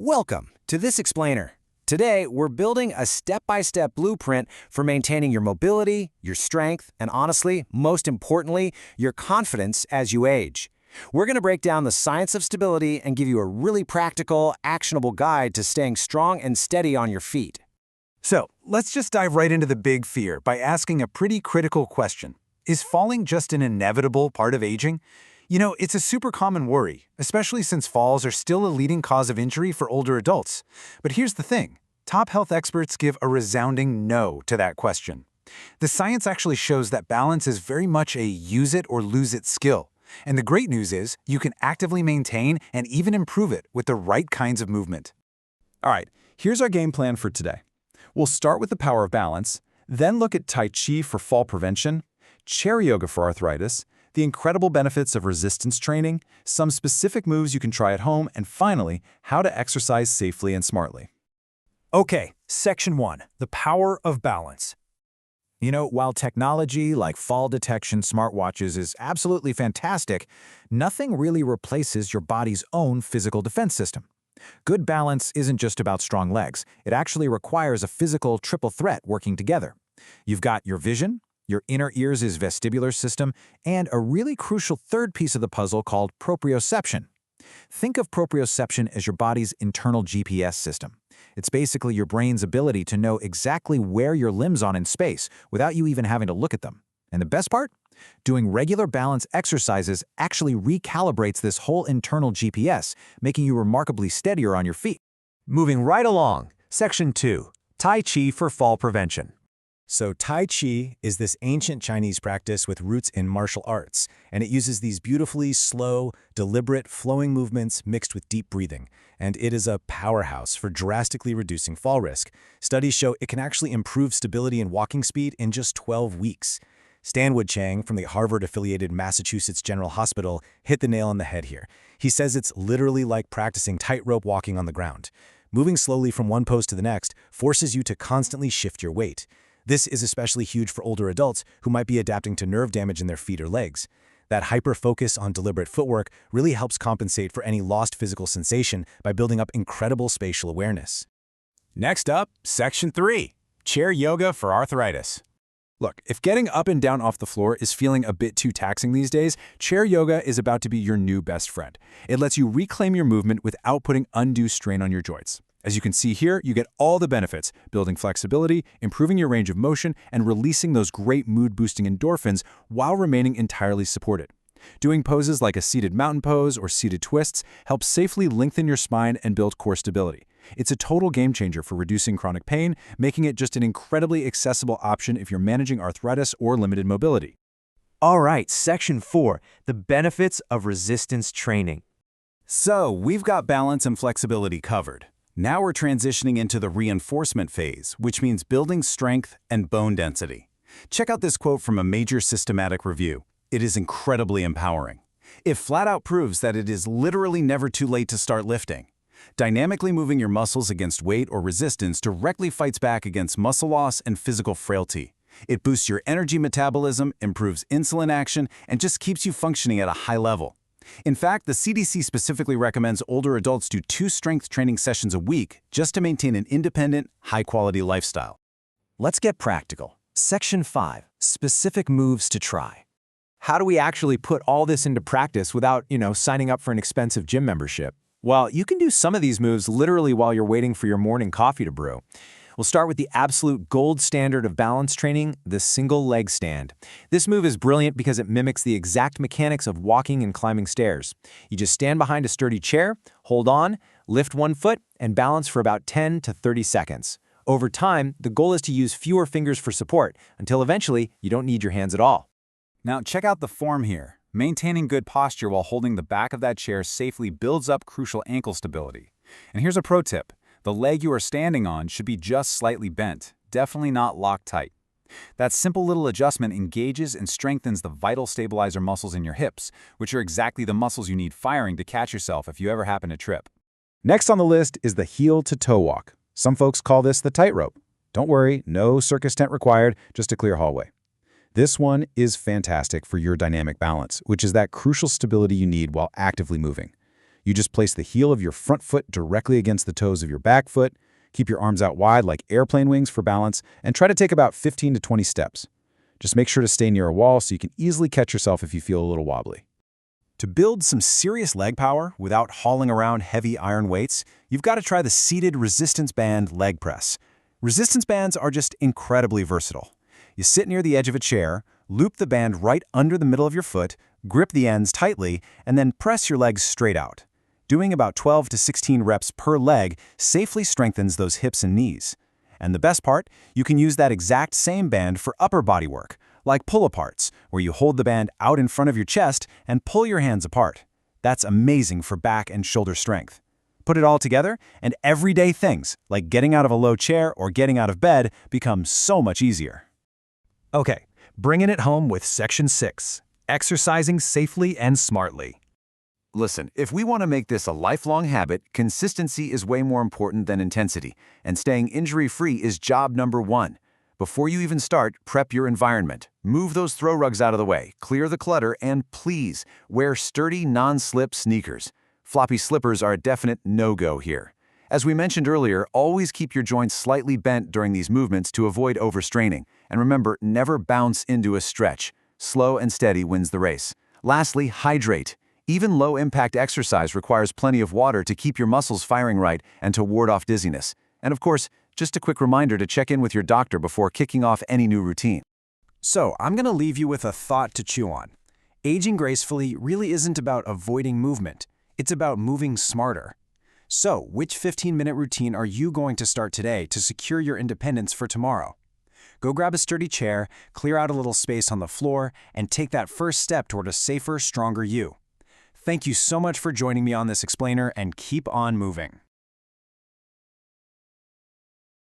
Welcome to This Explainer. Today, we're building a step-by-step blueprint for maintaining your mobility, your strength, and honestly, most importantly, your confidence as you age. We're going to break down the science of stability and give you a really practical, actionable guide to staying strong and steady on your feet. So, let's just dive right into the big fear by asking a pretty critical question. Is falling just an inevitable part of aging? It's a super common worry, especially since falls are still a leading cause of injury for older adults. But here's the thing. Top health experts give a resounding no to that question. The science actually shows that balance is very much a use it or lose it skill. And the great news is, you can actively maintain and even improve it with the right kinds of movement. All right, here's our game plan for today. We'll start with the power of balance, then look at Tai Chi for fall prevention, chair yoga for arthritis, the incredible benefits of resistance training, some specific moves you can try at home, and finally, how to exercise safely and smartly. Okay, Section 1, the power of balance. While technology like fall detection smartwatches is absolutely fantastic, nothing really replaces your body's own physical defense system. Good balance isn't just about strong legs. It actually requires a physical triple threat working together. You've got your vision, your inner ears' vestibular system, and a really crucial third piece of the puzzle called proprioception. Think of proprioception as your body's internal GPS system. It's basically your brain's ability to know exactly where your limbs are in space without you even having to look at them. And the best part? Doing regular balance exercises actually recalibrates this whole internal GPS, making you remarkably steadier on your feet. Moving right along, Section 2, Tai Chi for fall prevention. So Tai Chi is this ancient Chinese practice with roots in martial arts, and it uses these beautifully slow, deliberate, flowing movements mixed with deep breathing. And it is a powerhouse for drastically reducing fall risk. Studies show it can actually improve stability and walking speed in just 12 weeks. Stanwood Chang from the Harvard-affiliated Massachusetts General Hospital hit the nail on the head here. He says it's literally like practicing tightrope walking on the ground. Moving slowly from one pose to the next forces you to constantly shift your weight. This is especially huge for older adults who might be adapting to nerve damage in their feet or legs. That hyper-focus on deliberate footwork really helps compensate for any lost physical sensation by building up incredible spatial awareness. Next up, Section 3, chair yoga for arthritis. Look, if getting up and down off the floor is feeling a bit too taxing these days, chair yoga is about to be your new best friend. It lets you reclaim your movement without putting undue strain on your joints. As you can see here, you get all the benefits, building flexibility, improving your range of motion, and releasing those great mood-boosting endorphins while remaining entirely supported. Doing poses like a seated mountain pose or seated twists helps safely lengthen your spine and build core stability. It's a total game changer for reducing chronic pain, making it just an incredibly accessible option if you're managing arthritis or limited mobility. All right, Section 4, the benefits of resistance training. So, we've got balance and flexibility covered. Now we're transitioning into the reinforcement phase, which means building strength and bone density. Check out this quote from a major systematic review. It is incredibly empowering. It flat out proves that it is literally never too late to start lifting. Dynamically moving your muscles against weight or resistance directly fights back against muscle loss and physical frailty. It boosts your energy metabolism, improves insulin action, and just keeps you functioning at a high level. In fact, the CDC specifically recommends older adults do 2 strength training sessions a week just to maintain an independent, high-quality lifestyle. Let's get practical. Section 5, specific moves to try. How do we actually put all this into practice without, signing up for an expensive gym membership? Well, you can do some of these moves literally while you're waiting for your morning coffee to brew. We'll start with the absolute gold standard of balance training, the single leg stand. This move is brilliant because it mimics the exact mechanics of walking and climbing stairs. You just stand behind a sturdy chair, hold on, lift one foot, and balance for about 10 to 30 seconds. Over time, the goal is to use fewer fingers for support until eventually you don't need your hands at all. Now check out the form here. Maintaining good posture while holding the back of that chair safely builds up crucial ankle stability. And here's a pro tip. The leg you are standing on should be just slightly bent, definitely not locked tight. That simple little adjustment engages and strengthens the vital stabilizer muscles in your hips, which are exactly the muscles you need firing to catch yourself if you ever happen to trip. Next on the list is the heel-to-toe walk. Some folks call this the tightrope. Don't worry, no circus tent required, just a clear hallway. This one is fantastic for your dynamic balance, which is that crucial stability you need while actively moving. You just place the heel of your front foot directly against the toes of your back foot, keep your arms out wide like airplane wings for balance, and try to take about 15 to 20 steps. Just make sure to stay near a wall so you can easily catch yourself if you feel a little wobbly. To build some serious leg power without hauling around heavy iron weights, you've got to try the seated resistance band leg press. Resistance bands are just incredibly versatile. You sit near the edge of a chair, loop the band right under the middle of your foot, grip the ends tightly, and then press your legs straight out. Doing about 12 to 16 reps per leg safely strengthens those hips and knees. And the best part, you can use that exact same band for upper body work, like pull-aparts, where you hold the band out in front of your chest and pull your hands apart. That's amazing for back and shoulder strength. Put it all together, and everyday things, like getting out of a low chair or getting out of bed, become so much easier. Okay, bringing it home with Section 6, exercising safely and smartly. Listen, if we want to make this a lifelong habit, consistency is way more important than intensity, and staying injury-free is job number one. Before you even start, prep your environment. Move those throw rugs out of the way, clear the clutter, and please, wear sturdy, non-slip sneakers. Floppy slippers are a definite no-go here. As we mentioned earlier, always keep your joints slightly bent during these movements to avoid overstraining. And remember, never bounce into a stretch. Slow and steady wins the race. Lastly, hydrate. Even low-impact exercise requires plenty of water to keep your muscles firing right and to ward off dizziness. And of course, just a quick reminder to check in with your doctor before kicking off any new routine. So, I'm going to leave you with a thought to chew on. Aging gracefully really isn't about avoiding movement. It's about moving smarter. So, which 15-minute routine are you going to start today to secure your independence for tomorrow? Go grab a sturdy chair, clear out a little space on the floor, and take that first step toward a safer, stronger you. Thank you so much for joining me on this explainer, and keep on moving.